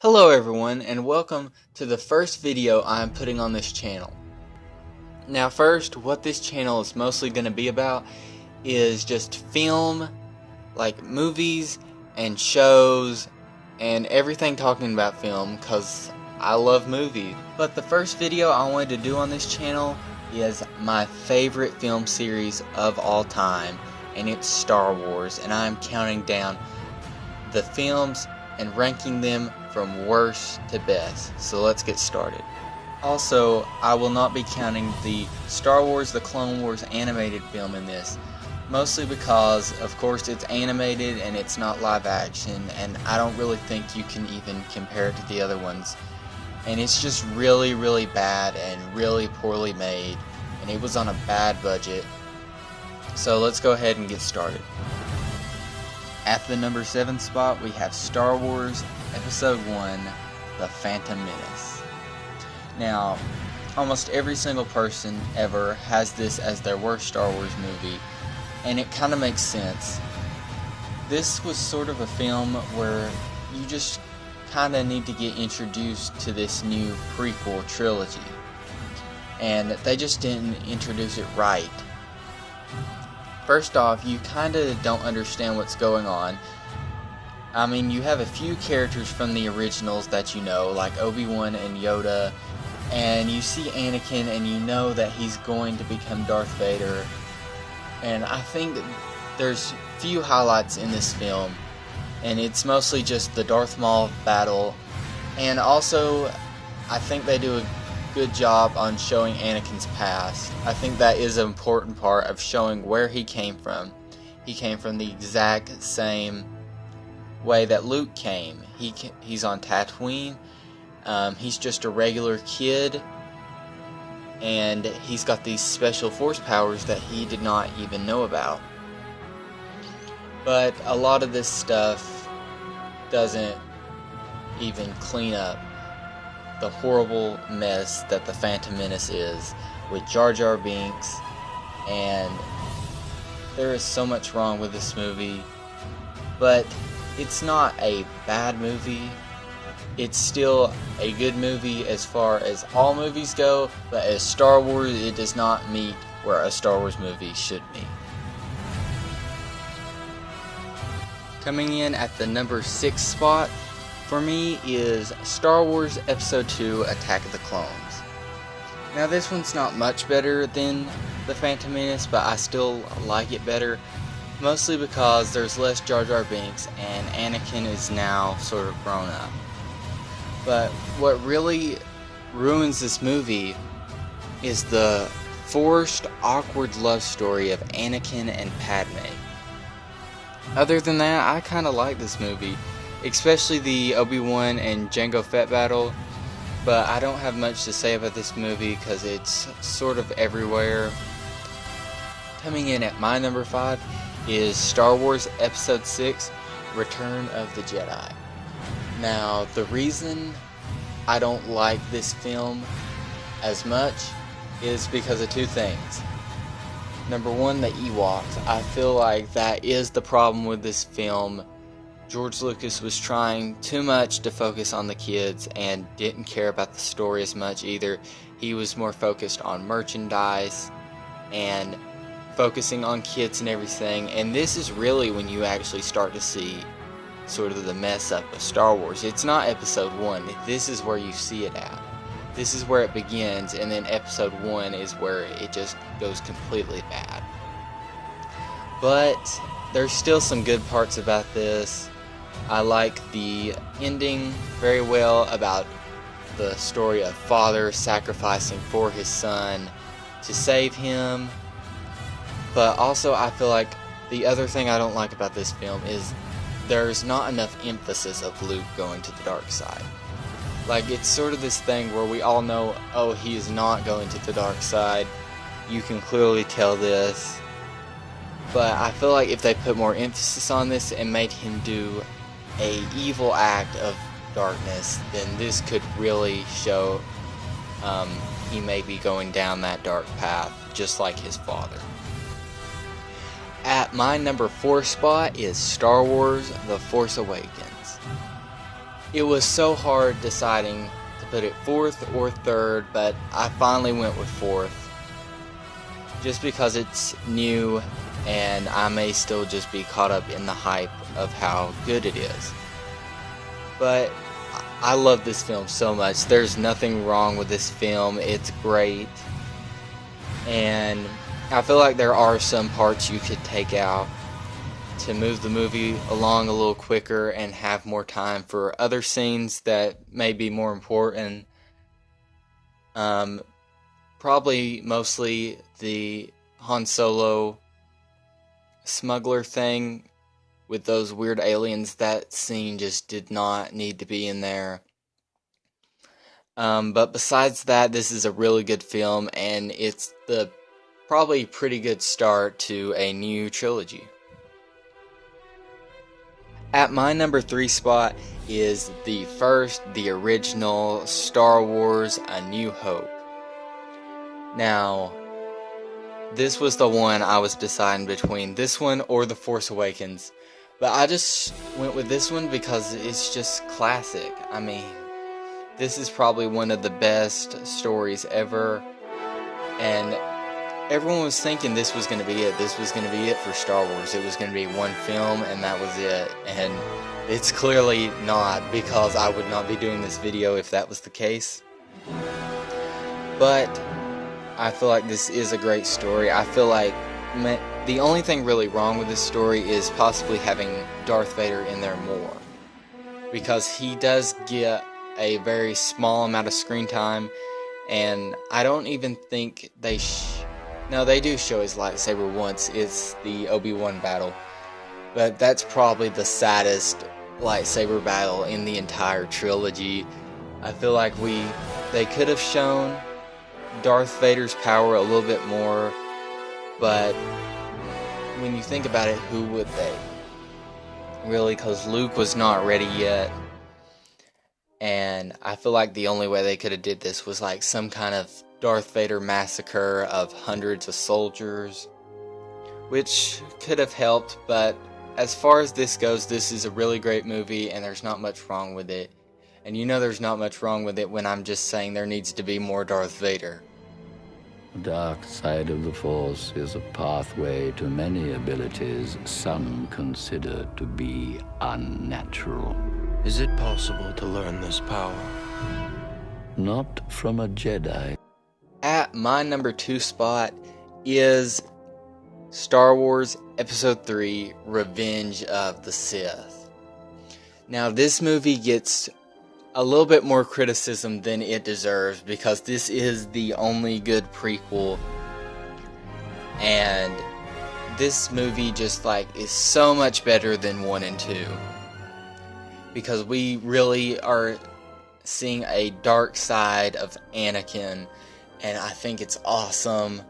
Hello everyone, and welcome to the first video I'm putting on this channel. Now first, what this channel is mostly going to be about is just film, like movies and shows and everything talking about film, because I love movies. But the first video I wanted to do on this channel is my favorite film series of all time, and it's Star Wars, and I'm counting down the films and ranking them from worst to best. So let's get started. Also, I will not be counting the Star Wars The Clone Wars animated film in this, mostly because of course it's animated and it's not live action, and I don't really think you can even compare it to the other ones, and it's just really bad and really poorly made, and it was on a bad budget. So let's go ahead and get started. At the number 7 spot, we have Star Wars Episode 1, The Phantom Menace. Now, almost every single person ever has this as their worst Star Wars movie, and it kind of makes sense. This was sort of a film where you just kind of need to get introduced to this new prequel trilogy, and they just didn't introduce it right. First off, you kind of don't understand what's going on. I mean, you have a few characters from the originals that you know, like Obi-Wan and Yoda, and you see Anakin and you know that he's going to become Darth Vader. And I think there's few highlights in this film, and it's mostly just the Darth Maul battle, and also I think they do a good job on showing Anakin's past. I think that is an important part of showing where he came from. He came from the exact same way that Luke came. He's on Tatooine. He's just a regular kid, and he's got these special force powers that he did not even know about. But a lot of this stuff doesn't even clean up the horrible mess that the Phantom Menace is, with Jar Jar Binks, and there is so much wrong with this movie. But it's not a bad movie. It's still a good movie as far as all movies go, but as Star Wars, it does not meet where a Star Wars movie should be. Coming in at the number 6 spot for me is Star Wars Episode 2, Attack of the Clones. Now this one's not much better than The Phantom Menace, but I still like it better, mostly because there's less Jar Jar Binks and Anakin is now sort of grown up. But what really ruins this movie is the forced, awkward love story of Anakin and Padme. Other than that, I kinda like this movie, especially the Obi-Wan and Jango Fett battle, but I don't have much to say about this movie because it's sort of everywhere. Coming in at my number 5 is Star Wars Episode 6, Return of the Jedi. Now, the reason I don't like this film as much is because of two things. Number one, the Ewoks. I feel like that is the problem with this film. George Lucas was trying too much to focus on the kids and didn't care about the story as much either. He was more focused on merchandise and focusing on kids and everything, and this is really when you actually start to see sort of the mess up of Star Wars. It's not Episode 1, this is where you see it at. This is where it begins, and then Episode 1 is where it just goes completely bad. But there's still some good parts about this. I like the ending very well, about the story of father sacrificing for his son to save him. But also I feel like the other thing I don't like about this film is there's not enough emphasis of Luke going to the dark side. Like, it's sort of this thing where we all know, oh, he is not going to the dark side. You can clearly tell this. But I feel like if they put more emphasis on this and made him do a evil act of darkness, then this could really show he may be going down that dark path, just like his father. At my number 4 spot is Star Wars The Force Awakens. it was so hard deciding to put it fourth or third, but I finally went with fourth. Just because it's new and I may still just be caught up in the hype of how good it is. But I love this film so much. There's nothing wrong with this film. It's great. And I feel like there are some parts you could take out to move the movie along a little quicker and have more time for other scenes that may be more important. Probably mostly the Han Solo smuggler thing with those weird aliens. That scene just did not need to be in there. But besides that, this is a really good film, and it's the probably pretty good start to a new trilogy. At my number 3 spot is the original Star Wars A New Hope. Now, this was the one I was deciding between this one or The Force Awakens. But I just went with this one because it's just classic. I mean, this is probably one of the best stories ever. And everyone was thinking this was going to be it. This was going to be it for Star Wars. It was going to be one film and that was it. And it's clearly not, because I would not be doing this video if that was the case. But I feel like this is a great story. I feel like the only thing really wrong with this story is possibly having Darth Vader in there more, because he does get a very small amount of screen time, and I don't even think they no, they do show his lightsaber once. It's the Obi-Wan battle, but that's probably the saddest lightsaber battle in the entire trilogy. I feel like they could have shown Darth Vader's power a little bit more, but when you think about it, who would they? Really, because Luke was not ready yet, and I feel like the only way they could have did this was like some kind of Darth Vader massacre of hundreds of soldiers, which could have helped, but as far as this goes, this is a really great movie, and there's not much wrong with it. And you know there's not much wrong with it when I'm just saying there needs to be more Darth Vader. The dark side of the Force is a pathway to many abilities some consider to be unnatural. Is it possible to learn this power? Not from a Jedi. At my number 2 spot is Star Wars Episode 3, Revenge of the Sith. Now, this movie gets a little bit more criticism than it deserves, because this is the only good prequel, and this movie just is so much better than 1 and 2, because we really are seeing a dark side of Anakin, and I think it's awesome.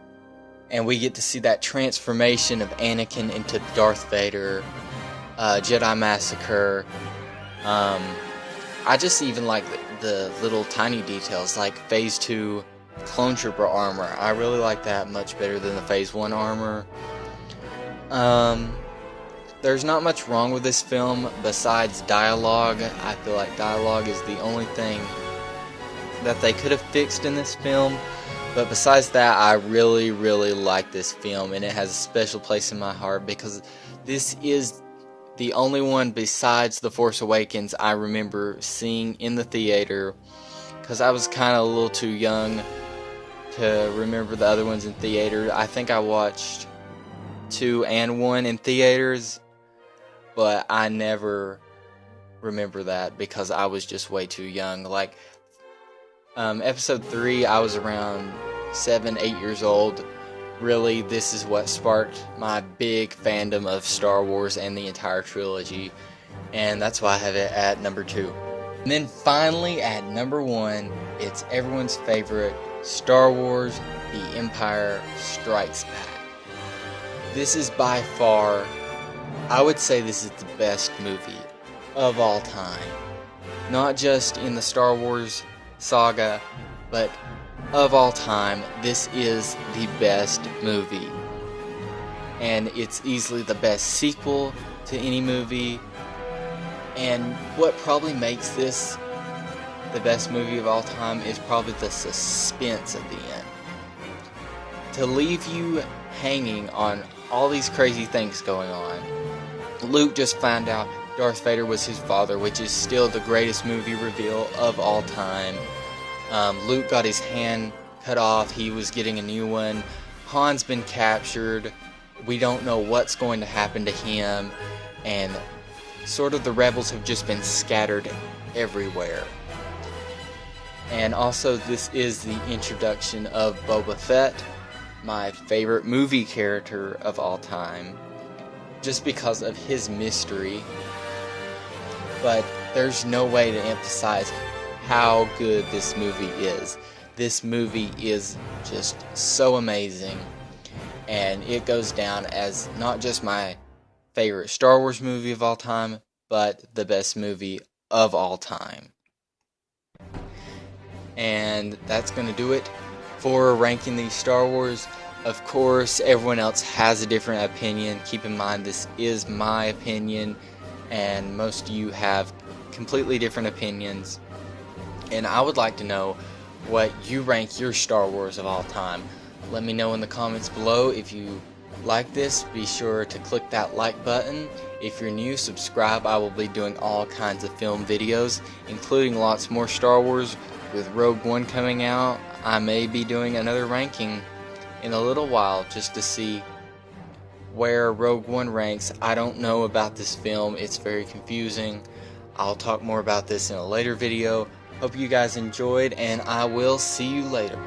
And we get to see that transformation of Anakin into Darth Vader, Jedi Massacre. I just even like the little tiny details, like Phase 2 Clone Trooper armor. I really like that much better than the Phase 1 armor. There's not much wrong with this film besides dialogue. I feel like dialogue is the only thing that they could have fixed in this film. But besides that, I really, really like this film, and it has a special place in my heart because this is the only one besides The Force Awakens I remember seeing in the theater, because I was kind of a little too young to remember the other ones in theater. I think I watched 2 and 1 in theaters, but I never remember that because I was just way too young. Episode 3, I was around 7, 8 years old. Really, this is what sparked my big fandom of Star Wars and the entire trilogy, and that's why I have it at number 2. And then finally, at number 1, it's everyone's favorite, Star Wars: The Empire Strikes Back. This is by far, I would say this is the best movie of all time. Not just in the Star Wars saga, but of all time. This is the best movie, and it's easily the best sequel to any movie, And what probably makes this the best movie of all time is probably the suspense at the end. To leave you hanging on all these crazy things going on. Luke just found out Darth Vader was his father, which is still the greatest movie reveal of all time. Luke got his hand cut off. He was getting a new one. Han's been captured. We don't know what's going to happen to him. And sort of the rebels have just been scattered everywhere. And also this is the introduction of Boba Fett, my favorite movie character of all time, just because of his mystery. But there's no way to emphasize how good this movie is. This movie is just so amazing, and it goes down as not just my favorite Star Wars movie of all time, but the best movie of all time. And that's going to do it for ranking these Star Wars. Of course, everyone else has a different opinion. Keep in mind, this is my opinion, and most of you have completely different opinions. And I would like to know what you rank your Star Wars of all time. Let me know in the comments below. If you like this, be sure to click that like button. If you're new, subscribe. I will be doing all kinds of film videos, including lots more Star Wars. With Rogue One coming out, I may be doing another ranking in a little while just to see where Rogue One ranks. I don't know about this film. It's very confusing. I'll talk more about this in a later video. Hope you guys enjoyed, and I will see you later.